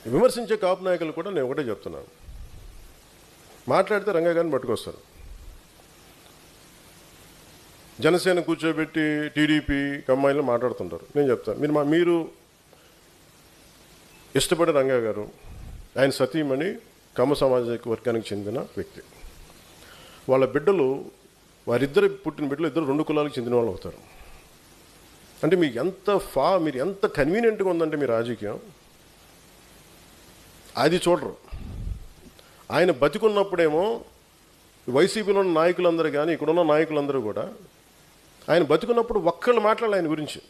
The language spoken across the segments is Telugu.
విమర్శించే కాపు నాయకులు కూడా నేను ఒకటే చెప్తున్నాను, మాట్లాడితే రంగా గారిని పట్టుకొస్తారు. జనసేన కూర్చోబెట్టి టీడీపీ కమ్మాయిలు మాట్లాడుతుంటారు. నేను చెప్తాను, మీరు ఇష్టపడే రంగా గారు, ఆయన సతీమణి కమ్మ సామాజిక వర్గానికి చెందిన వ్యక్తి. వాళ్ళ బిడ్డలు, వారిద్దరు పుట్టిన బిడ్డలు ఇద్దరు 2 కులాలకు చెందిన వాళ్ళు అవుతారు. అంటే మీరు ఎంత కన్వీనియంట్గా ఉందంటే మీ రాజకీయం, అది చూడరు. ఆయన బతికున్నప్పుడేమో వైసీపీలో ఉన్న నాయకులందరూ కానీ ఇక్కడున్న నాయకులందరూ కూడా ఆయన బతికున్నప్పుడు ఒక్కళ్ళు మాట్లాడాలి ఆయన గురించి.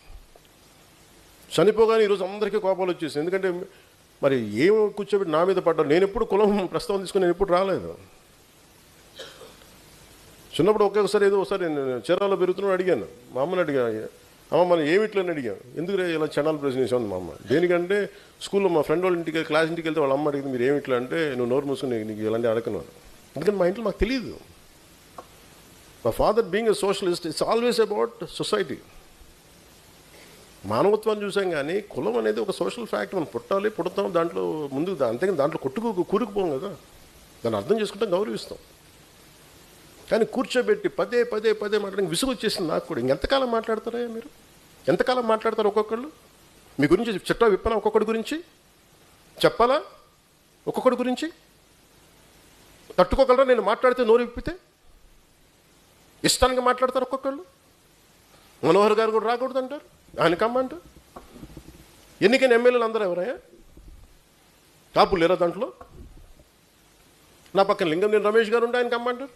చనిపోగానే ఈరోజు అందరికీ కోపాలు వచ్చేసింది. ఎందుకంటే మరి ఏం కూర్చోబెట్టి నా మీద పడ్డారు. నేను ఎప్పుడు కులం ప్రస్తావన తీసుకుని నేను ఎప్పుడు రాలేదు. చిన్నప్పుడు ఒక్కొక్కసారి ఒకసారి నేను చీరాల్లో పెరుగుతున్నాడు అడిగాను, మా అమ్మని అడిగా, అమ్మ మనం ఏమిట్లని అడిగాను. ఎందుకు ఏలా చండాలు ప్రశ్న చేసాను మా అమ్మ. దేనికంటే స్కూల్లో మా ఫ్రెండ్ వాళ్ళ ఇంటికి క్లాస్ ఇంటికి వెళ్తే వాళ్ళ అమ్మ అడిగింది, మీరు ఏమిట్లా అంటే, నువ్వు నోరు మూసుకుని నీకు ఇలాంటి అడగను. ఎందుకంటే మా ఇంట్లో మాకు తెలియదు. మా father being a socialist, it's always about society. మానవత్వాన్ని చూసాం కానీ కులం అనేది ఒక సోషల్ ఫ్యాక్ట్. మనం పుడతాం దాంట్లో ముందు, అంతేగాని దాంట్లో కూరుకుపోం కదా. దాన్ని అర్థం చేసుకుంటాం, గౌరవిస్తాం. కానీ కూర్చోబెట్టి పదే మాట్లాడడానికి విసుగు వచ్చేసింది నాకు కూడా. ఇంకెంతకాలం మాట్లాడతారా మీరు? ఎంతకాలం మాట్లాడతారు ఒక్కొక్కళ్ళు? మీ గురించి చెట్టా విప్పనా? ఒక్కొక్కడి గురించి చెప్పాలా? ఒక్కొక్కడి గురించి తట్టుకోగలరా? నేను మాట్లాడితే నోరు విప్పితే ఇష్టానికి మాట్లాడతారు ఒక్కొక్కళ్ళు. మనోహర్ గారు కూడా రాకూడదు అంటారు, ఆయన కమ్మంటారు. ఎన్నికైన ఎమ్మెల్యేలు అందరూ ఎవరయ్యా? కాపులు లేరా దాంట్లో? నా పక్కన లింగంనేని రమేష్ గారు ఉంటే ఆయన కమ్మంటారు.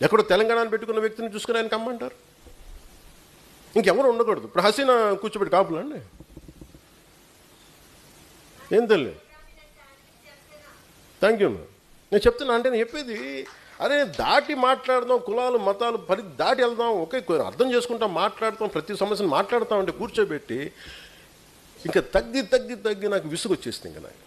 ఎక్కడో తెలంగాణను పెట్టుకున్న వ్యక్తిని చూసుకుని ఆయన కమ్మంటారు. ఇంకెవరు ఉండకూడదు. ఇప్పుడు హసీనా కూర్చోబెట్టి కాపులు అండి, ఏం తెలియదు. Thank you. నేను చెప్తున్నా, అంటే నేను చెప్పేది అదే, దాటి మాట్లాడదాం, కులాలు మతాలు దాటి వెళ్దాం, ఒకే అర్థం చేసుకుంటాం, మాట్లాడతాం, ప్రతి సమస్యను మాట్లాడతాం. అంటే కూర్చోబెట్టి ఇంకా తగ్గి నాకు విసుగు వచ్చేసింది ఇంకా నాకు.